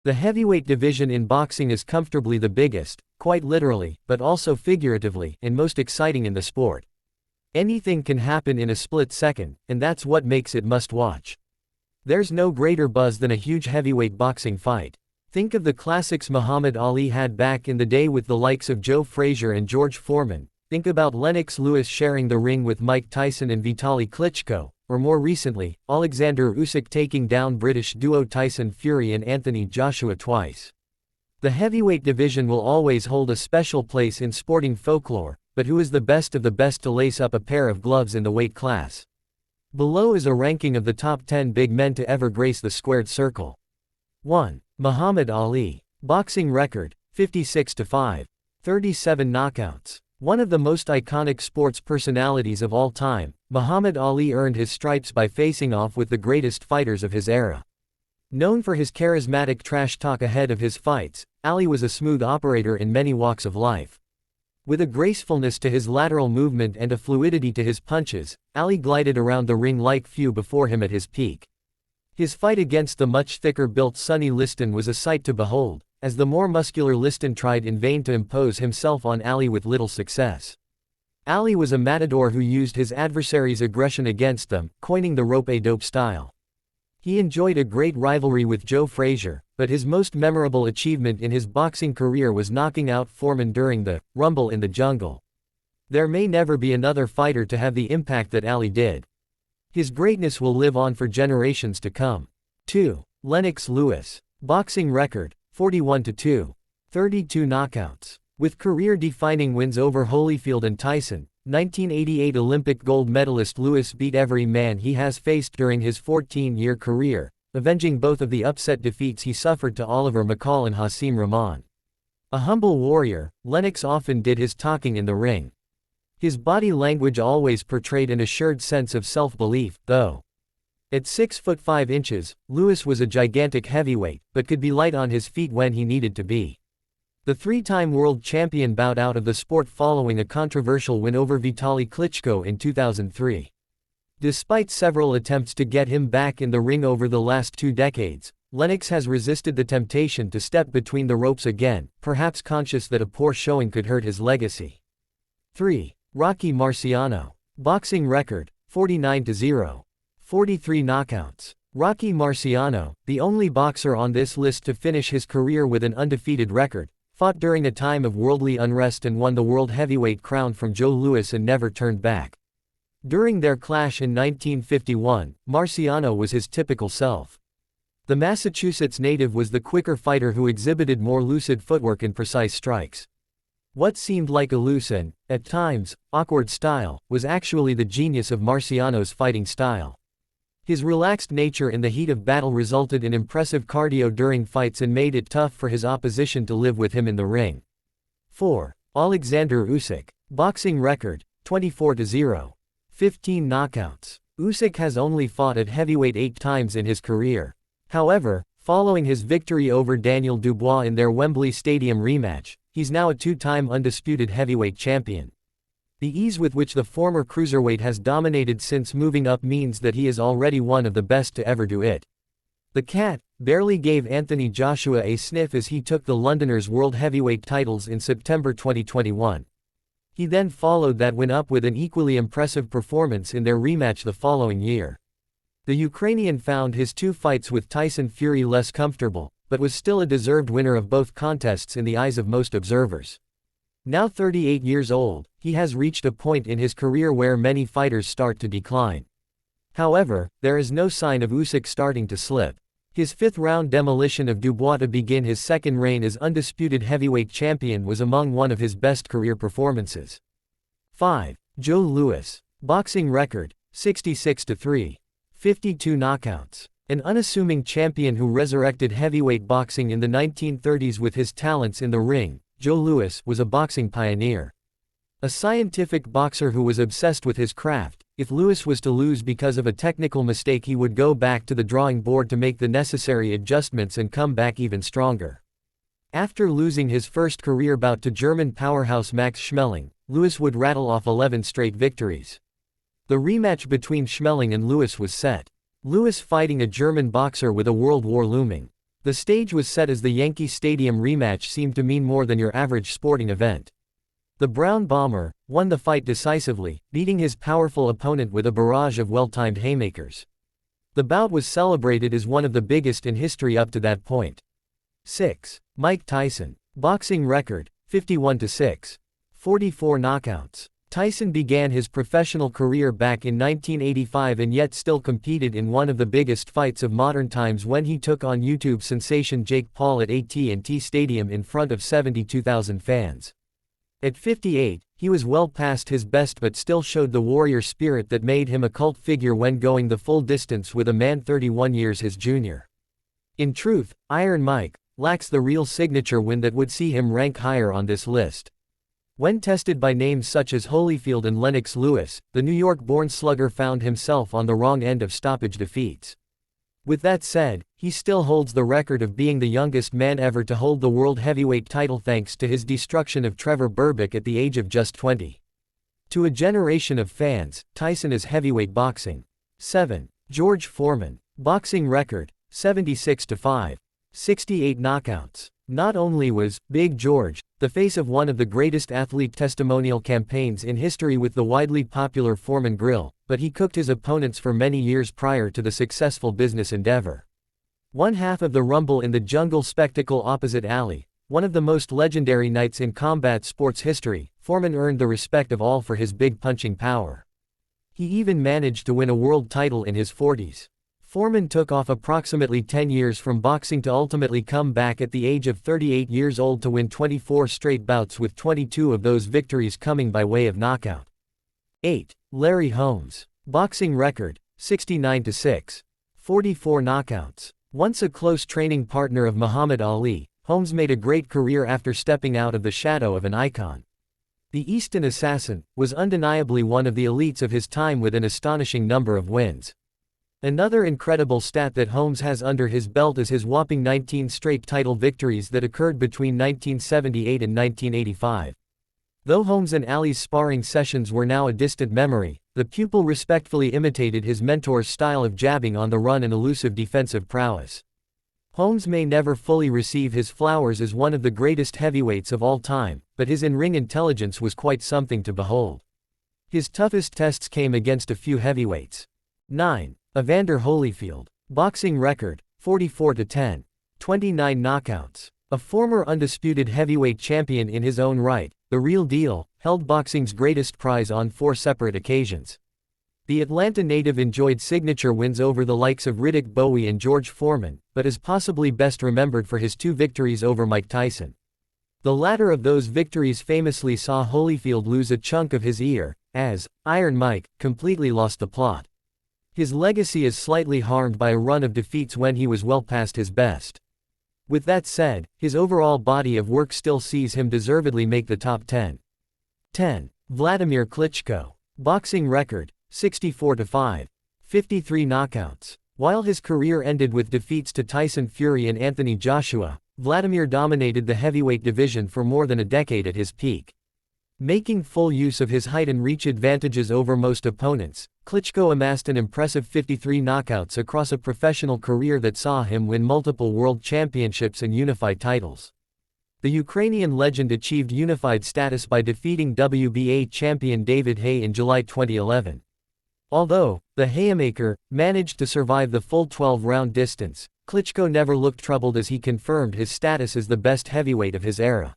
The heavyweight division in boxing is comfortably the biggest, quite literally, but also figuratively, and most exciting in the sport. Anything can happen in a split second, and that's what makes it must-watch. There's no greater buzz than a huge heavyweight boxing fight. Think of the classics Muhammad Ali had back in the day with the likes of Joe Frazier and George Foreman. Think about Lennox Lewis sharing the ring with Mike Tyson and Vitaly Klitschko, or more recently, Oleksandr Usyk taking down British duo Tyson Fury and Anthony Joshua twice. The heavyweight division will always hold a special place in sporting folklore, but who is the best of the best to lace up a pair of gloves in the weight class? Below is a ranking of the top 10 big men to ever grace the squared circle. 1. Muhammad Ali. Boxing record, 56-5. 37 knockouts. One of the most iconic sports personalities of all time, Muhammad Ali earned his stripes by facing off with the greatest fighters of his era. Known for his charismatic trash talk ahead of his fights, Ali was a smooth operator in many walks of life. With a gracefulness to his lateral movement and a fluidity to his punches, Ali glided around the ring like few before him at his peak. His fight against the much thicker-built Sonny Liston was a sight to behold, as the more muscular Liston tried in vain to impose himself on Ali with little success. Ali was a matador who used his adversaries' aggression against them, coining the rope-a-dope style. He enjoyed a great rivalry with Joe Frazier, but his most memorable achievement in his boxing career was knocking out Foreman during the Rumble in the Jungle. There may never be another fighter to have the impact that Ali did. His greatness will live on for generations to come. 2. Lennox Lewis. Boxing record, 41-2. 32 knockouts. With career-defining wins over Holyfield and Tyson, 1988 Olympic gold medalist Lewis beat every man he has faced during his 14-year career, avenging both of the upset defeats he suffered to Oliver McCall and Hasim Rahman. A humble warrior, Lennox often did his talking in the ring. His body language always portrayed an assured sense of self-belief, though. At 6'5", Lewis was a gigantic heavyweight, but could be light on his feet when he needed to be. The three-time world champion bowed out of the sport following a controversial win over Vitaly Klitschko in 2003. Despite several attempts to get him back in the ring over the last 2 decades, Lennox has resisted the temptation to step between the ropes again, perhaps conscious that a poor showing could hurt his legacy. 3. Rocky Marciano. Boxing record, 49-0. 43 knockouts. Rocky Marciano, the only boxer on this list to finish his career with an undefeated record, fought during a time of worldly unrest and won the world heavyweight crown from Joe Louis and never turned back. During their clash in 1951, Marciano was his typical self. The Massachusetts native was the quicker fighter who exhibited more lucid footwork and precise strikes. What seemed like a loose and, at times, awkward style, was actually the genius of Marciano's fighting style. His relaxed nature in the heat of battle resulted in impressive cardio during fights and made it tough for his opposition to live with him in the ring. 4. Oleksandr Usyk. Boxing record, 24-0. 15 knockouts. Usyk has only fought at heavyweight 8 times in his career. However, following his victory over Daniel Dubois in their Wembley Stadium rematch, he's now a 2-time undisputed heavyweight champion. The ease with which the former cruiserweight has dominated since moving up means that he is already one of the best to ever do it. The Cat barely gave Anthony Joshua a sniff as he took the Londoners' world heavyweight titles in September 2021. He then followed that win up with an equally impressive performance in their rematch the following year. The Ukrainian found his 2 fights with Tyson Fury less comfortable, but was still a deserved winner of both contests in the eyes of most observers. Now 38 years old, he has reached a point in his career where many fighters start to decline. However, there is no sign of Usyk starting to slip. His 5th-round demolition of Dubois to begin his second reign as undisputed heavyweight champion was among one of his best career performances. 5. Joe Louis. Boxing record, 66-3. 52 knockouts. An unassuming champion who resurrected heavyweight boxing in the 1930s with his talents in the ring, Joe Louis was a boxing pioneer. A scientific boxer who was obsessed with his craft. If Louis was to lose because of a technical mistake, he would go back to the drawing board to make the necessary adjustments and come back even stronger. After losing his first career bout to German powerhouse Max Schmeling, Louis would rattle off 11 straight victories. The rematch between Schmeling and Louis was set. Louis fighting a German boxer with a world war looming. The stage was set as the Yankee Stadium rematch seemed to mean more than your average sporting event. The Brown Bomber won the fight decisively, beating his powerful opponent with a barrage of well-timed haymakers. The bout was celebrated as one of the biggest in history up to that point. 6. Mike Tyson. Boxing record, 51-6. 44 knockouts. Tyson began his professional career back in 1985 and yet still competed in one of the biggest fights of modern times when he took on YouTube sensation Jake Paul at AT&T Stadium in front of 72,000 fans. At 58, he was well past his best but still showed the warrior spirit that made him a cult figure when going the full distance with a man 31 years his junior. In truth, Iron Mike lacks the real signature win that would see him rank higher on this list. When tested by names such as Holyfield and Lennox Lewis, the New York-born slugger found himself on the wrong end of stoppage defeats. With that said, he still holds the record of being the youngest man ever to hold the world heavyweight title thanks to his destruction of Trevor Berbick at the age of just 20. To a generation of fans, Tyson is heavyweight boxing. 7. George Foreman. Boxing record, 76-5. 68 knockouts. Not only was Big George the face of one of the greatest athlete testimonial campaigns in history with the widely popular Foreman Grill, but he cooked his opponents for many years prior to the successful business endeavor. One half of the Rumble in the Jungle spectacle opposite Ali, one of the most legendary nights in combat sports history, Foreman earned the respect of all for his big punching power. He even managed to win a world title in his 40s. Foreman took off approximately 10 years from boxing to ultimately come back at the age of 38 years old to win 24 straight bouts with 22 of those victories coming by way of knockout. 8. Larry Holmes. Boxing record, 69-6. 44 knockouts. Once a close training partner of Muhammad Ali, Holmes made a great career after stepping out of the shadow of an icon. The Easton Assassin was undeniably one of the elites of his time with an astonishing number of wins. Another incredible stat that Holmes has under his belt is his whopping 19 straight title victories that occurred between 1978 and 1985. Though Holmes and Ali's sparring sessions were now a distant memory, the pupil respectfully imitated his mentor's style of jabbing on the run and elusive defensive prowess. Holmes may never fully receive his flowers as one of the greatest heavyweights of all time, but his in-ring intelligence was quite something to behold. His toughest tests came against a few heavyweights. 9. Evander Holyfield. Boxing record, 44-10. 29 knockouts. A former undisputed heavyweight champion in his own right, the real deal, held boxing's greatest prize on 4 separate occasions. The Atlanta native enjoyed signature wins over the likes of Riddick Bowe and George Foreman, but is possibly best remembered for his 2 victories over Mike Tyson. The latter of those victories famously saw Holyfield lose a chunk of his ear, as Iron Mike completely lost the plot. His legacy is slightly harmed by a run of defeats when he was well past his best. With that said, his overall body of work still sees him deservedly make the top 10. 10. Wladimir Klitschko. Boxing record, 64-5. 53 knockouts. While his career ended with defeats to Tyson Fury and Anthony Joshua, Wladimir dominated the heavyweight division for more than a decade at his peak. Making full use of his height and reach advantages over most opponents, Klitschko amassed an impressive 53 knockouts across a professional career that saw him win multiple world championships and unified titles. The Ukrainian legend achieved unified status by defeating WBA champion David Haye in July 2011. Although the Haymaker managed to survive the full 12-round distance, Klitschko never looked troubled as he confirmed his status as the best heavyweight of his era.